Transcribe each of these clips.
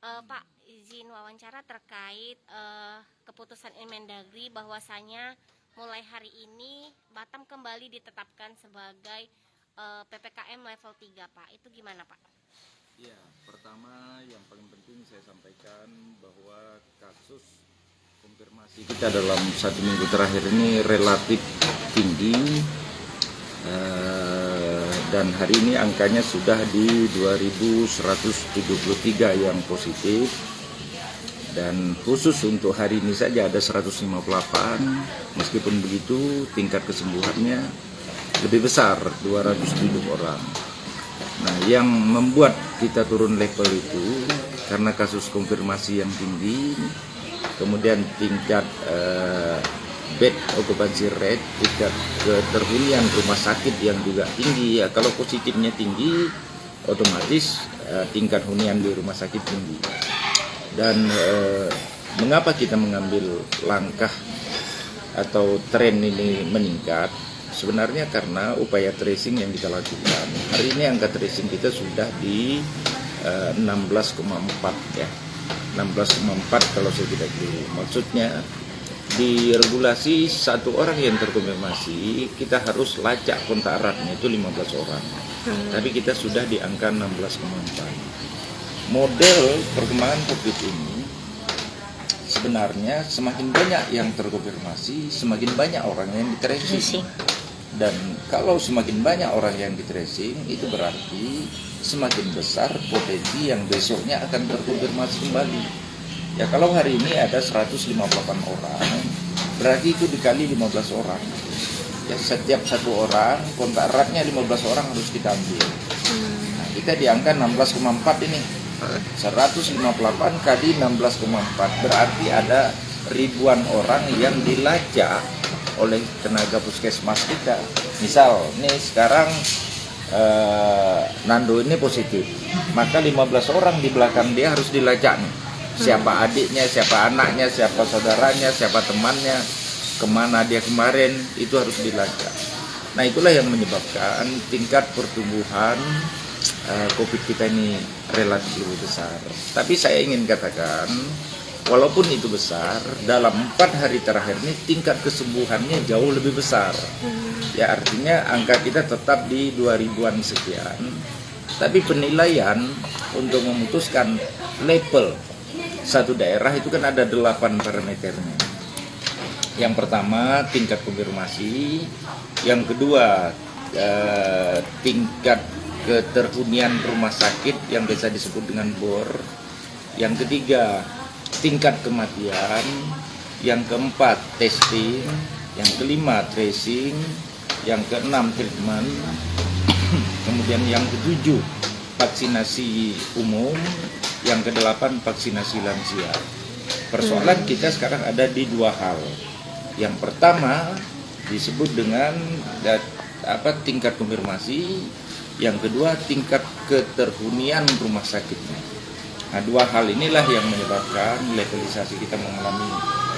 Pak, izin wawancara terkait keputusan Inmendagri bahwasanya mulai hari ini Batam kembali ditetapkan sebagai PPKM level 3, Pak. Itu gimana, Pak? Ya, pertama yang paling penting saya sampaikan bahwa kasus konfirmasi kita dalam 1 minggu terakhir ini relatif tinggi, dan hari ini angkanya sudah di 2173 yang positif, dan khusus untuk hari ini saja ada 158. Meskipun begitu tingkat kesembuhannya lebih besar, 207 orang. Nah, yang membuat kita turun level itu karena kasus konfirmasi yang tinggi, kemudian tingkat bed occupancy rate, tingkat keterhunian rumah sakit yang juga tinggi. Ya, kalau positifnya tinggi, otomatis tingkat hunian di rumah sakit tinggi. Dan mengapa kita mengambil langkah atau tren ini meningkat? Sebenarnya karena upaya tracing yang kita lakukan. Hari ini angka tracing kita sudah di 16,4 ya. 16,4 kalau saya tidak keliru. Maksudnya di regulasi satu orang yang terkonfirmasi kita harus lacak kontak eratnya itu 15 orang. Tapi kita sudah di angka 16,4. Model perkembangan COVID ini sebenarnya semakin banyak yang terkonfirmasi, semakin banyak orang yang di tracing. Dan kalau semakin banyak orang yang di tracing, itu berarti semakin besar potensi yang besoknya akan terkonfirmasi kembali. Ya, kalau hari ini ada 158 orang, berarti itu dikali 15 orang. Ya, setiap satu orang, kontak eratnya 15 orang harus kita ambil. Nah, kita di angka 16,4 ini. 158 kali 16,4, berarti ada ribuan orang yang dilacak oleh tenaga puskesmas kita. Misal nih sekarang Nando ini positif, maka 15 orang di belakang dia harus dilacak nih. Siapa adiknya, siapa anaknya, siapa saudaranya, siapa temannya, kemana dia kemarin, itu harus dilacak. Nah, itulah yang menyebabkan tingkat pertumbuhan COVID kita ini relatif lebih besar. Tapi saya ingin katakan, walaupun itu besar, dalam 4 hari terakhir ini tingkat kesembuhannya jauh lebih besar. Ya, artinya angka kita tetap di 2000-an sekian. Tapi penilaian untuk memutuskan level satu daerah itu kan ada 8 parameternya. Yang pertama tingkat konfirmasi, yang kedua tingkat keterhunian rumah sakit yang biasa disebut dengan BOR, yang ketiga tingkat kematian, yang keempat testing, yang kelima tracing, yang keenam treatment, kemudian yang ketujuh vaksinasi umum, yang kedelapan vaksinasi lansia. Persoalan kita sekarang ada di 2 hal. Yang pertama disebut dengan tingkat konfirmasi, yang kedua tingkat keterhunian rumah sakitnya. Nah, 2 hal inilah yang menyebabkan levelisasi kita mengalami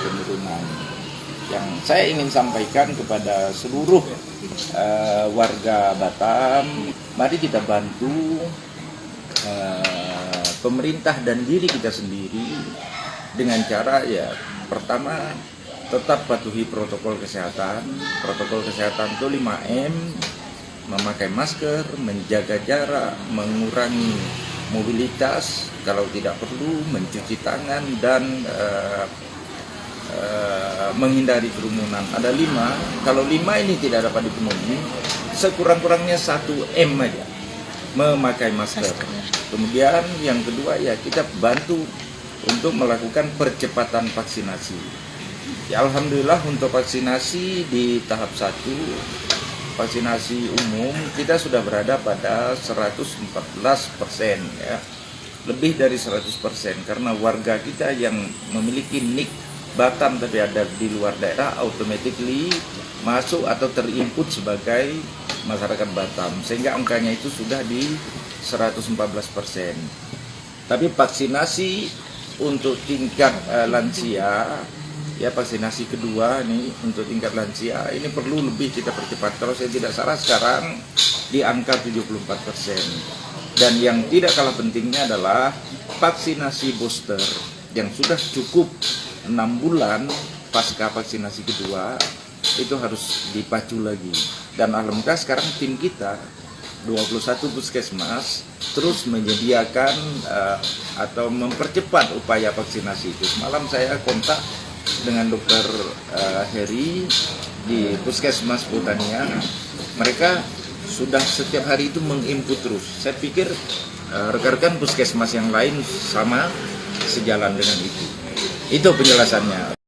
penurunan. Yang saya ingin sampaikan kepada seluruh warga Batam, mari kita bantu pemerintah dan diri kita sendiri dengan cara, ya, pertama tetap patuhi protokol kesehatan. Protokol kesehatan itu 5M, memakai masker, menjaga jarak, mengurangi mobilitas, kalau tidak perlu mencuci tangan, dan menghindari kerumunan. Ada 5, kalau 5 ini tidak dapat dipenuhi, sekurang-kurangnya 1M aja, memakai masker. Kemudian yang kedua, ya, kita bantu untuk melakukan percepatan vaksinasi. Ya, alhamdulillah untuk vaksinasi di tahap 1, vaksinasi umum kita sudah berada pada 114%, ya. Lebih dari 100%, karena warga kita yang memiliki NIK Batam tapi ada di luar daerah automatically masuk atau terinput sebagai masyarakat Batam, sehingga angkanya itu sudah di 114%. Tapi vaksinasi untuk tingkat lansia, ya, vaksinasi kedua nih untuk tingkat lansia ini perlu lebih kita percepat. Kalau saya tidak salah sekarang di angka 74%. Dan yang tidak kalah pentingnya adalah vaksinasi booster yang sudah cukup 6 bulan pasca vaksinasi kedua itu harus dipacu lagi. Dan alhamdulillah sekarang tim kita 21 puskesmas terus menyediakan atau mempercepat upaya vaksinasi itu. Semalam saya kontak dengan Dokter Heri di Puskesmas Botania. Mereka sudah setiap hari itu menginput terus. Saya pikir rekan-rekan puskesmas yang lain sama sejalan dengan itu. Itu penjelasannya.